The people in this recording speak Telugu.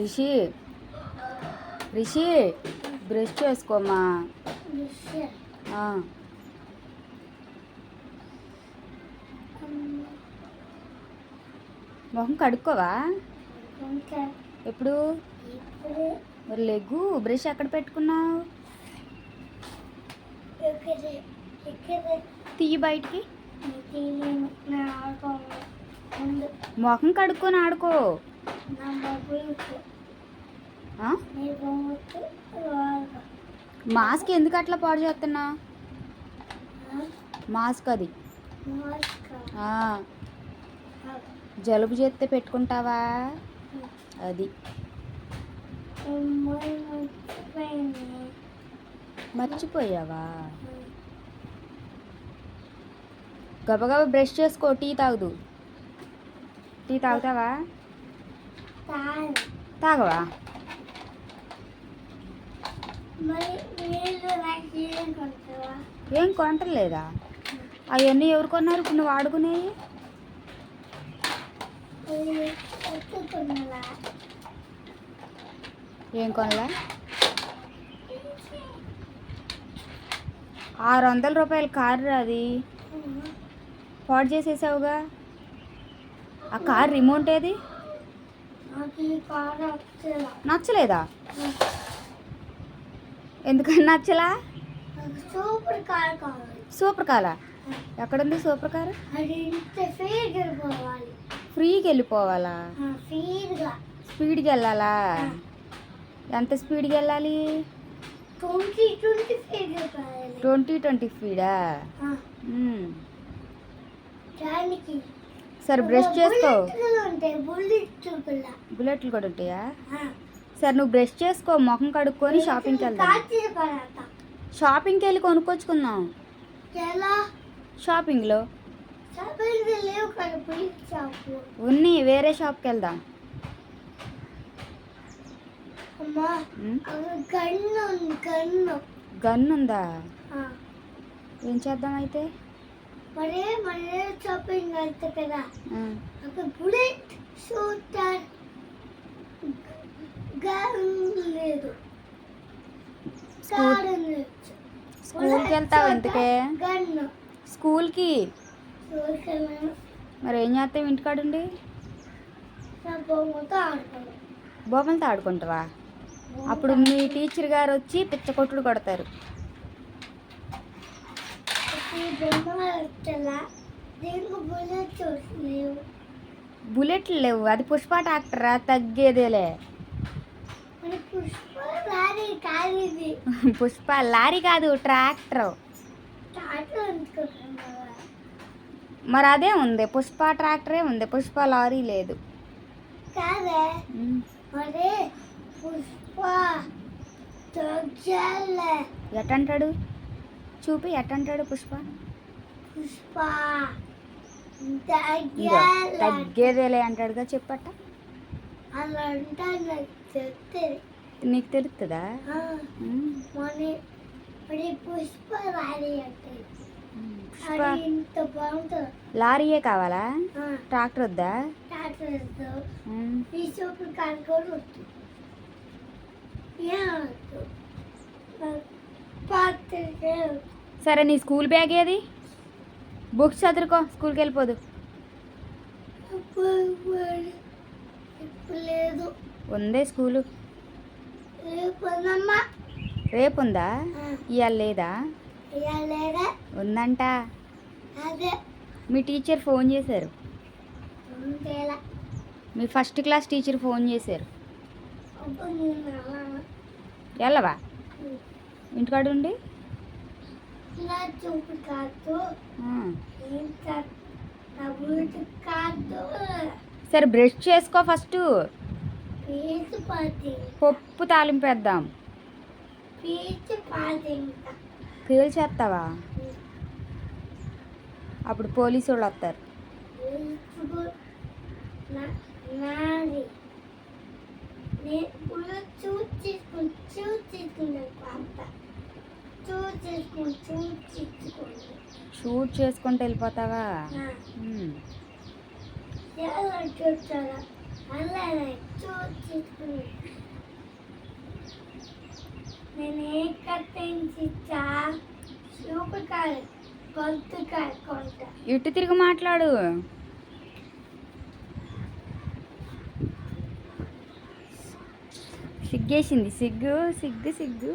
రిషి రిషి బ్రష్ చేసుకోమా. మొహం కడుక్కోవా ఎప్పుడు? మరి లెగ్గు. బ్రష్ ఎక్కడ పెట్టుకున్నావు? తీయి బయటికి. మొహం కడుక్కొని ఆడుకో. మాస్క్ ఎందుకు అట్లా పాడు చేస్తున్నా? మాస్క్ అది జలుబు చేస్తే పెట్టుకుంటావా? అది మర్చిపోయావా? గబగబా బ్రష్ చేసుకో. టీ తాగుదు. టీ తాగుతావా? తాగవా? ఏం కొంటలేదా? అవన్నీ ఎవరు కొన్నారు ఇప్పుడు నువ్వు వాడుకునేవి? ఏం కొనలా? 600 రూపాయల కారు అది. పాడు చేసేసావుగా. ఆ కార్ రిమోట్ ఏది? నచ్చలేదా? ఎందుకని నచ్చలా? సూపర్ కారా? ఎక్కడుంది సూపర్ కారు? ఫ్రీకి వెళ్ళిపోవాలా? స్పీడ్కి వెళ్ళాలా? ఎంత స్పీడ్కి వెళ్ళాలి? 20 స్పీడా? సరే బ్రష్ చేసుకో. బుల్లెట్లు కూడా ఉంటాయా? సరే నువ్వు బ్రష్ చేసుకో. మొహం కడుక్కొని షాపింగ్కి వెళ్దాం. షాపింగ్కి వెళ్ళి కొనుక్కొచ్చుకుందాం. షాపింగ్లో ఉన్ని వేరే షాప్కి వెళ్దాం. గన్ ఉందా? ఏం చేద్దాం అయితే? షాపింగ్ అయితే కదా బుల్లెట్ షూటర్ గన్ లేదు. స్కూల్కి వెళ్తావు ఎందుకే? స్కూల్కి. మరి ఏం చేస్తావు ఇంటికాడుండి? బొమ్మలతో ఆడుకుంటావా? అప్పుడు మీ టీచర్ గారు వచ్చి పిచ్చ కొట్టుడు కొడతారు. బుల్లెట్లు లేవు. అది పుష్ప ట్రాక్టరా? తగ్గేదేలే. పుష్ప లారీ కాదు, ట్రాక్టర్. మరి అదే ఉంది, పుష్ప ట్రాక్టరే ఉంది. పుష్ప లారీ లేదు. ఎట్టంటాడు? చూపి ఎట్టంటాడు పుష్ప? తగ్గేదేలే అంటాడుగా. చెప్పట. నీకు తెలుస్తుందా? లారీయే కావాలా? ట్రాక్టర్ వద్దా? సరే నీ స్కూల్ బ్యాగ్ ఏది? బుక్స్ చదువుకో. స్కూల్కి వెళ్ళిపోదు. ఉందే స్కూలు. రేపు ఉందా? ఇవాళ లేదా? ఉందంట. మీ టీచర్ ఫోన్ చేశారు. మీ ఫస్ట్ క్లాస్ టీచర్ ఫోన్ చేశారు. వెళ్ళవా? ఇంటికాడ ఉండి. సరే బ్రష్ చేసుకో ఫస్ట్. పప్పు తాలింపు వేద్దాం. పేల్చేస్తావా? అప్పుడు పోలీసు వాళ్ళు వస్తారు. షూట్ చేసుకుంటూ వెళ్ళిపోతావా? అలానే తీసుకుని నేను ఏ కట్టించా సూపకాయ కొత్తకాయ కొంట ఇటు తిరిగి మాట్లాడు. సిగ్గేసింది, సిగ్గు సిగ్గు సిగ్గు.